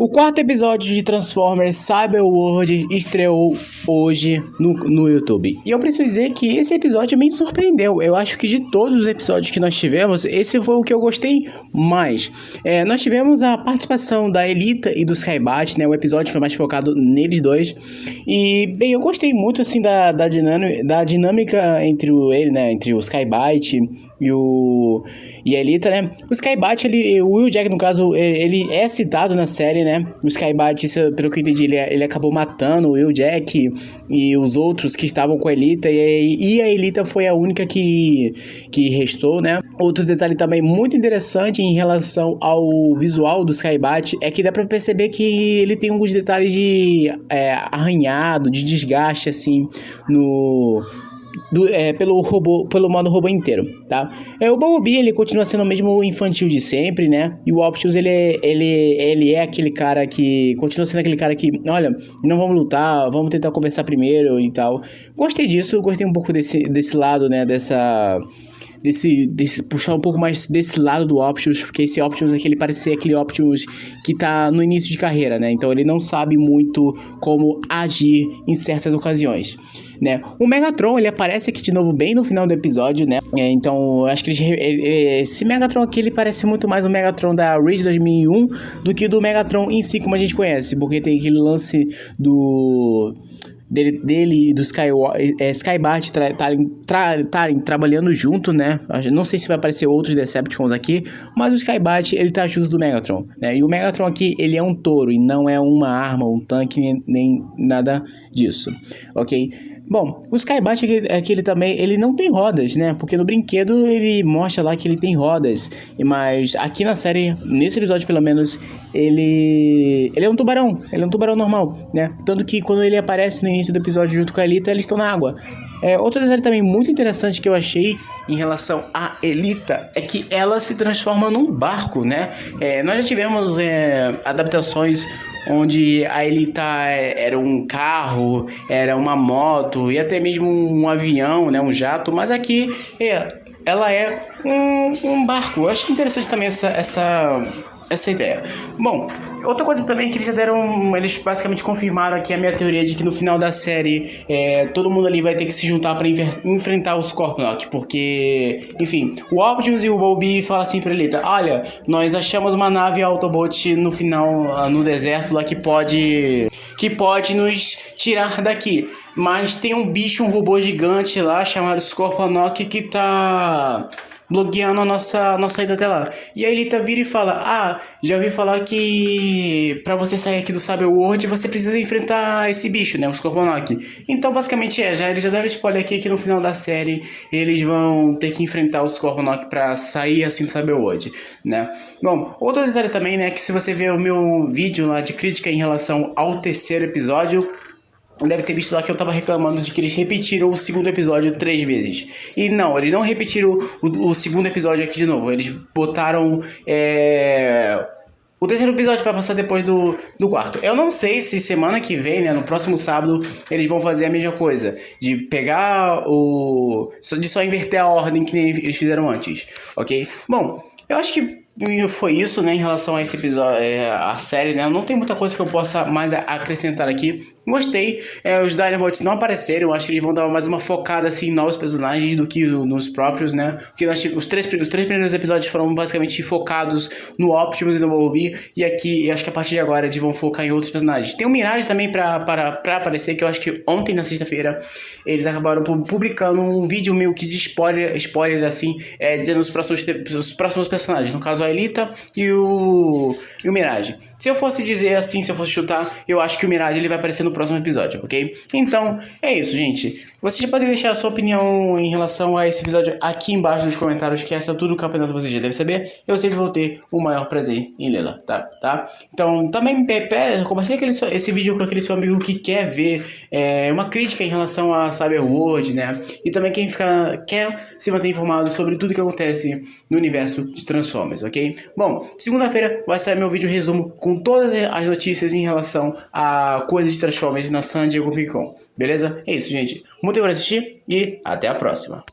O quarto episódio de Transformers Cyberworld estreou hoje no YouTube. E eu preciso dizer que esse episódio me surpreendeu. Eu acho que de todos os episódios que nós tivemos, esse foi o que eu gostei mais. Nós tivemos a participação da Elita e do Skybat, né? O episódio foi mais focado neles dois. E, bem, eu gostei muito, assim, da dinâmica entre entre o Skybat e a Elita, né? O Skybat, o Will Jack, no caso, ele é citado na série, né? O Skybat, pelo que eu entendi, ele acabou matando o Will Jack e os outros que estavam com a Elita, e a Elita foi a única que restou, né? Outro detalhe também muito interessante em relação ao visual do Skybat é que dá pra perceber que ele tem alguns detalhes de arranhado, de desgaste, assim, pelo modo robô inteiro, tá? O Bumblebee, ele continua sendo o mesmo infantil de sempre, né? E o Optimus, ele é aquele cara que continua sendo aquele cara que, olha, não vamos lutar, vamos tentar conversar primeiro e tal. Gostei disso, gostei um pouco desse lado, né? Puxar um pouco mais desse lado do Optimus, porque esse Optimus aqui, ele parece ser aquele Optimus que tá no início de carreira, né? Então ele não sabe muito como agir em certas ocasiões, né? O Megatron, ele aparece aqui de novo bem no final do episódio, né? Então eu acho que esse Megatron aqui, ele parece muito mais o Megatron da Ridge 2001 do que do Megatron em si, como a gente conhece, porque tem aquele lance dele e do Skybat estarem trabalhando junto, né? Não sei se vai aparecer outros Decepticons aqui, mas o Skybat, ele tá junto do Megatron, né? E o Megatron aqui, ele é um touro e não é uma arma, um tanque, nem nada disso, ok? Bom, o Skybat aqui ele também, ele não tem rodas, né? Porque no brinquedo ele mostra lá que ele tem rodas, mas aqui na série, nesse episódio pelo menos, ele é um tubarão normal, né? Tanto que quando ele aparece no início do episódio junto com a Elita, eles estão na água. Outro detalhe também muito interessante que eu achei em relação à Elita é que ela se transforma num barco, né? Nós já tivemos adaptações onde a Elita era um carro, era uma moto e até mesmo um avião, né, um jato, mas aqui ela é um barco. Eu acho interessante também essa ideia. Bom, outra coisa também que eles basicamente confirmaram aqui a minha teoria de que no final da série todo mundo ali vai ter que se juntar para enfrentar os Scorponok, porque, enfim, o Optimus e o Bumblebee falam assim pra Elita: olha, nós achamos uma nave Autobot no final, no deserto lá, que pode nos tirar daqui, mas tem um robô gigante lá chamado Scorponok que tá bloqueando a nossa saída até lá. E a Elita vira e fala: já ouvi falar que pra você sair aqui do Cyberworld você precisa enfrentar esse bicho, né, o Scorponok. Então basicamente eles já deram spoiler aqui que no final da série eles vão ter que enfrentar o Scorponok pra sair assim do Cyberworld, né. Bom, outro detalhe também, né, que se você ver o meu vídeo lá de crítica em relação ao terceiro episódio, deve ter visto lá que eu tava reclamando de que eles repetiram o segundo episódio 3 vezes. E não, eles não repetiram o segundo episódio aqui de novo. Eles botaram o terceiro episódio para passar depois do quarto. Eu não sei se semana que vem, né, no próximo sábado, eles vão fazer a mesma coisa. De pegar de só inverter a ordem que eles fizeram antes, ok? Bom, eu acho que foi isso, né, em relação a esse episódio, a série, né? Não tem muita coisa que eu possa mais acrescentar aqui. Gostei, os Dinobots não apareceram, acho que eles vão dar mais uma focada assim em novos personagens do que nos próprios, né? Porque os três primeiros episódios foram basicamente focados no Optimus e no Bumblebee, e aqui, acho que a partir de agora eles vão focar em outros personagens. Tem o Mirage também pra aparecer, que eu acho que ontem, na sexta-feira, eles acabaram publicando um vídeo meio que de spoiler assim, dizendo os próximos personagens, no caso a Elita e o Mirage. Se eu fosse dizer assim, se eu fosse chutar, eu acho que o Mirage ele vai aparecer no próximo episódio, ok? Então, é isso, gente. Vocês podem deixar a sua opinião em relação a esse episódio aqui embaixo nos comentários, que essa é tudo o campeonato você já deve saber. Eu sempre vou ter o maior prazer em lê-la, tá? Então, também compartilhe esse vídeo com aquele seu amigo que quer ver uma crítica em relação a Cyberworld, né? E também quem quer se manter informado sobre tudo que acontece no universo de Transformers, ok? Bom, segunda-feira vai sair meu vídeo resumo com todas as notícias em relação a coisas de Transformers na San Diego Comic Con, beleza? É isso, gente. Muito obrigado por assistir e até a próxima.